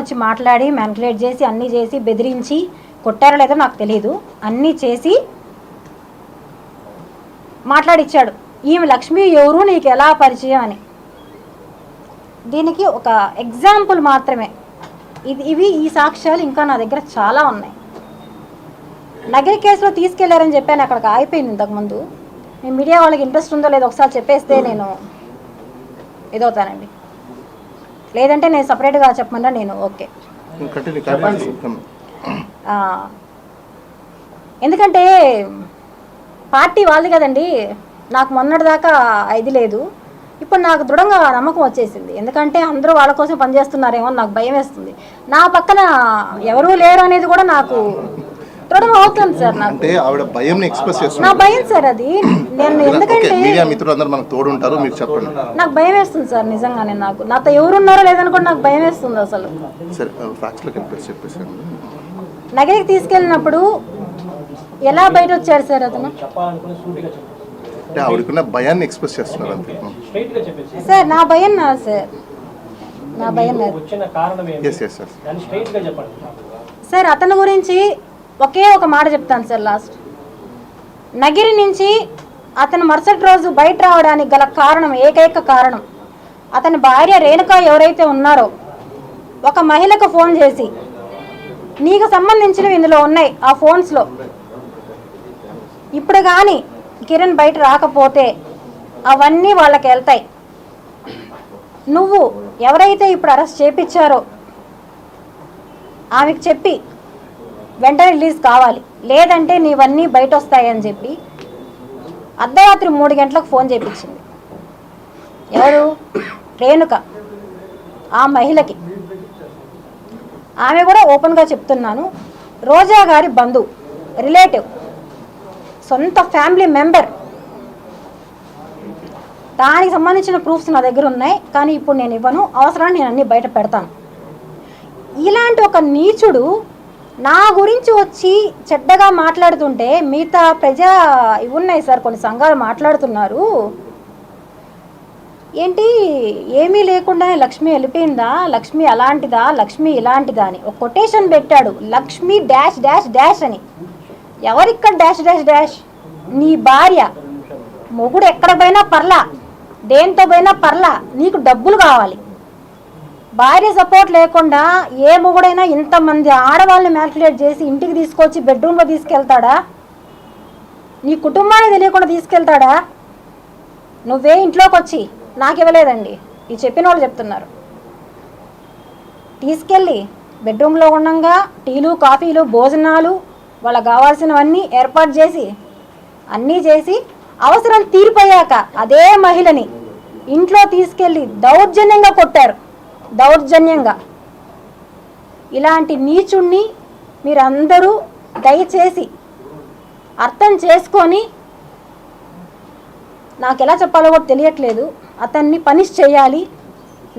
వచ్చి మాట్లాడి మ్యానిపులేట్ చేసి అన్నీ చేసి బెదిరించి కొట్టారో లేదో నాకు తెలియదు, అన్నీ చేసి మాట్లాడిచ్చాడు. ఈమె లక్ష్మి ఎవరు, నీకు ఎలా పరిచయం అని. దీనికి ఒక ఎగ్జాంపుల్ మాత్రమే ఇవి. ఈ సాక్ష్యాలు ఇంకా నా దగ్గర చాలా ఉన్నాయి. నగిరి కేసులో తీసుకెళ్లారని చెప్పాను, అక్కడికి ఆగిపోయింది ఇంతకుముందు. మీ మీడియా వాళ్ళకి ఇంట్రెస్ట్ ఉందో లేదో ఒకసారి చెప్పేస్తే నేను ఇదవుతానండి, లేదంటే నేను సపరేట్గా చెప్పమన్నా నేను ఓకే. ఎందుకంటే పార్టీ వాళ్ళది కదండి, నాకు మొన్నటిదాకా ఇది లేదు, ఇప్పుడు నాకు దృఢంగా నమ్మకం వచ్చేసింది. ఎందుకంటే అందరూ వాళ్ళ కోసం పనిచేస్తున్నారేమో నాకు భయం వేస్తుంది. నా పక్కన ఎవరూ లేరు అనేది కూడా నాకు దృఢం అవుతుంది సార్. నాకు ఆవిడ భయం ఎక్స్‌ప్రెస్ చేస్తున్నారు. నా భయం సార్ అది. నేను ఎందుకంటే మీడియా మిత్రులందరూ మనకు తోడు ఉంటారు, మీరు చెప్పండి. నాకు భయం వేస్తుంది సార్ నిజంగానే. నాతో ఎవరున్నారో లేదని కూడా నాకు భయం వేస్తుంది అసలు. సరే ఫ్యాక్ట్స్‌లోకి చెప్పేసి నగరికి తీసుకెళ్ళినప్పుడు ఎలా బయట వచ్చారు సార్ అతను? అంటే ఆవిడకున్న భయాన్ని ఎక్స్‌ప్రెస్ చేస్తున్నారు అంతే సార్. నా భయం నా సార్, నా భయం సార్. అతని గురించి ఒకే ఒక మాట చెప్తాను సార్ లాస్ట్. నగిరి నుంచి అతను మరుసటి రోజు బయట రావడానికి గల కారణం, ఏకైక కారణం, అతని భార్య రేణుక ఎవరైతే ఉన్నారో ఒక మహిళకు ఫోన్ చేసి, నీకు సంబంధించినవి ఇందులో ఉన్నాయి ఆ ఫోన్స్లో, ఇప్పుడు కానీ కిరణ్ బయట రాకపోతే అవన్నీ వాళ్ళకి వెళ్తాయి, నువ్వు ఎవరైతే ఇప్పుడు అరెస్ట్ చేపించారో ఆమెకు చెప్పి వెంటనే రిలీజ్ కావాలి, లేదంటే నీవన్నీ బయట వస్తాయని చెప్పి అర్ధరాత్రి 3 గంటలకు ఫోన్ చేయించింది. ఎవరు? రేణుక, ఆ మహిళకి. ఆమె కూడా ఓపెన్గా చెప్తున్నాను, రోజా గారి బంధువు, రిలేటివ్, సొంత ఫ్యామిలీ మెంబర్. దానికి సంబంధించిన ప్రూఫ్స్ నా దగ్గర ఉన్నాయి, కానీ ఇప్పుడు నేను ఇవ్వను, అవసరాన్ని నేను అన్నీ బయట పెడతాను. ఇలాంటి ఒక నీచుడు నా గురించి వచ్చి చెడ్డగా మాట్లాడుతుంటే మిగతా ఇవి ఉన్నాయి సార్, కొన్ని సంఘాలు మాట్లాడుతున్నారు, ఏంటి ఏమీ లేకుండానే లక్ష్మి వెళ్ళిపోయిందా, లక్ష్మి అలాంటిదా, లక్ష్మి ఇలాంటిదా అని ఒక కొటేషన్ పెట్టాడు, లక్ష్మి డాష్ డాష్ డాష్ అని. ఎవరిక్కడ డాష్ డాష్ డాష్? నీ భార్య. మొగుడు ఎక్కడ పోయినా పర్లా, దేంతో పోయినా పర్లా, నీకు డబ్బులు కావాలి. భార్య సపోర్ట్ లేకుండా ఏ మొగుడైనా ఇంతమంది ఆడవాళ్ళని మ్యానిపులేట్ చేసి ఇంటికి తీసుకొచ్చి బెడ్రూమ్లో తీసుకెళ్తాడా? నీ కుటుంబాన్ని తెలియకుండా తీసుకెళ్తాడా? నువ్వే ఇంట్లోకి వచ్చి నాకు ఇవ్వలేదండి, ఇది చెప్పిన వాళ్ళు చెప్తున్నారు, తీసుకెళ్ళి బెడ్రూమ్లో ఉండగా టీలు కాఫీలు భోజనాలు వాళ్ళకి కావాల్సినవన్నీ ఏర్పాటు చేసి అన్నీ చేసి అవసరం తీరిపోయాక అదే మహిళని ఇంట్లో తీసుకెళ్ళి దౌర్జన్యంగా కొట్టారు, దౌర్జన్యంగా. ఇలాంటి నీచుణ్ణి మీరందరూ దయచేసి అర్థం చేసుకొని, నాకు ఎలా చెప్పాలో కూడా తెలియట్లేదు, అతన్ని పనిష్ చేయాలి.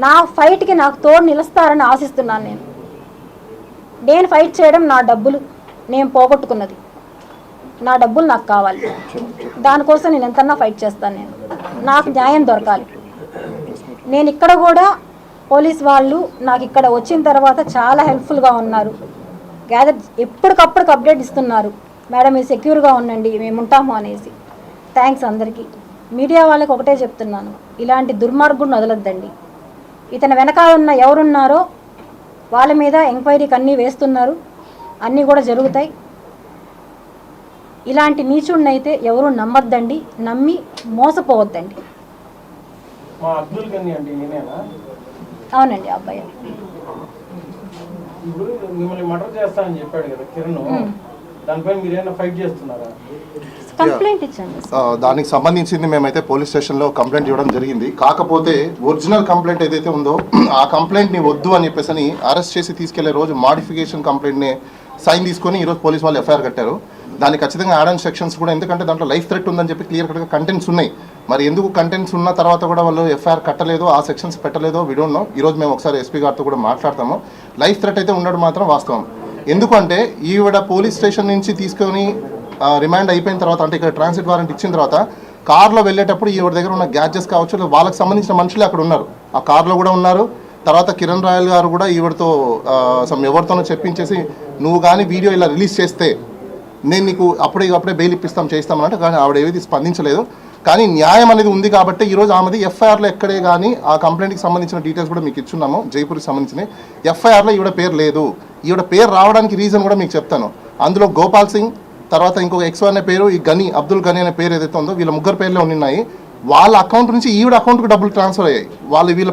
నా ఫైట్కి నాకు తోడు నిలుస్తారని ఆశిస్తున్నాను. నేను ఫైట్ చేయడం నా డబ్బులు, నేను పోగొట్టుకున్నది నా డబ్బులు నాకు కావాలి, దానికోసం నేను ఎంతన్నా ఫైట్ చేస్తాను. నాకు న్యాయం దొరకాలి. నేను ఇక్కడ కూడా పోలీస్ వాళ్ళు నాకు ఇక్కడ వచ్చిన తర్వాత చాలా హెల్ప్ఫుల్గా ఉన్నారు, గ్యాదర్ ఎప్పటికప్పుడు అప్డేట్ ఇస్తున్నారు, మేడం మీరు సెక్యూర్గా ఉండండి మేము ఉంటాము అనేసి. థ్యాంక్స్ అందరికీ. మీడియా వాళ్ళకి ఒకటే చెప్తున్నాను, ఇలాంటి దుర్మార్గుడిని వదలొద్దండి. ఇతని వెనకాల ఉన్న ఎవరున్నారో వాళ్ళ మీద ఎంక్వైరీకి అన్నీ వేస్తున్నారు, అన్నీ కూడా జరుగుతాయి. ఇలాంటి నీచుడిని అయితే ఎవరు నమ్మొద్దండి, నమ్మి మోసపోవద్దండి. అవునండి అబ్బాయి. కంప్లైంట్ ఇచ్చాను. దానికి సంబంధించింది మేమైతే పోలీస్ స్టేషన్లో కంప్లైంట్ ఇవ్వడం జరిగింది. కాకపోతే ఒరిజినల్ కంప్లైంట్ ఏదైతే ఉందో ఆ కంప్లైంట్ని వద్దు అని చెప్పేసి అరెస్ట్ చేసి తీసుకెళ్లే రోజు మాడిఫికేషన్ కంప్లైంట్ని సైన్ తీసుకొని ఈరోజు పోలీస్ వాళ్ళు ఎఫ్ఐఆర్ కట్టారు. దానికి ఖచ్చితంగా యాడ్ ఆన్ సెక్షన్స్ కూడా, ఎందుకంటే దాంట్లో లైఫ్ థ్రెట్ ఉందని చెప్పి క్లియర్ కట్గా కంటెంట్స్ ఉన్నాయి. మరి ఎందుకు కంటెంట్స్ ఉన్న తర్వాత కూడా వాళ్ళు ఎఫ్ఐఆర్ కట్టలేదో, ఆ సెక్షన్స్ పెట్టలేదో వి డోంట్ నో. ఈరోజు మేము ఒకసారి ఎస్పీ గారితో కూడా మాట్లాడతాము. లైఫ్ థ్రెట్ అయితే ఉండడం మాత్రం వాస్తవం. ఎందుకంటే ఈవిడ పోలీస్ స్టేషన్ నుంచి తీసుకొని రిమాండ్ అయిపోయిన తర్వాత, అంటే ఇక్కడ ట్రాన్సిట్ వారెంట్ ఇచ్చిన తర్వాత కార్లో వెళ్ళేటప్పుడు ఈవిడ దగ్గర ఉన్న గ్యాడ్జెట్స్ కావచ్చు, వాళ్ళకి సంబంధించిన మనుషులే అక్కడ ఉన్నారు, ఆ కార్లో కూడా ఉన్నారు. తర్వాత కిరణ్ రాయల్ గారు కూడా ఈవిడతో ఎవరితోనో చెప్పించేసి నువ్వు కానీ వీడియో ఇలా రిలీజ్ చేస్తే నేను నీకు అప్పుడే బెయిల్ ఇప్పిస్తాం చేస్తామన్నట్టు, కానీ ఆవిడ ఏది స్పందించలేదు. కానీ న్యాయం అనేది ఉంది కాబట్టి ఈరోజు ఆమెది ఎఫ్ఐఆర్లో ఎక్కడే కానీ ఆ కంప్లైంట్కి సంబంధించిన డీటెయిల్స్ కూడా మీకు ఇచ్చున్నాము, జైపూర్కి సంబంధించిన ఎఫ్ఐఆర్లో ఈవిడ పేరు లేదు. ఈవిడ పేరు రావడానికి రీజన్ కూడా మీకు చెప్తాను. అందులో గోపాల్ సింగ్, తర్వాత ఇంకొక ఎక్స్ అనే పేరు, ఈ గని అబ్దుల్ గని అనే పేరు ఏదైతే ఉందో వీళ్ళ ముగ్గురు పేర్లే ఉన్నాయి. వాళ్ళ అకౌంట్ నుంచి ఈవిడ అకౌంట్కి డబ్బులు ట్రాన్స్ఫర్ అయ్యాయి. వీళ్ళ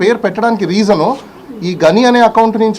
పేరు పెట్టడానికి రీజను ఈ గని అనే అకౌంట్ నుంచి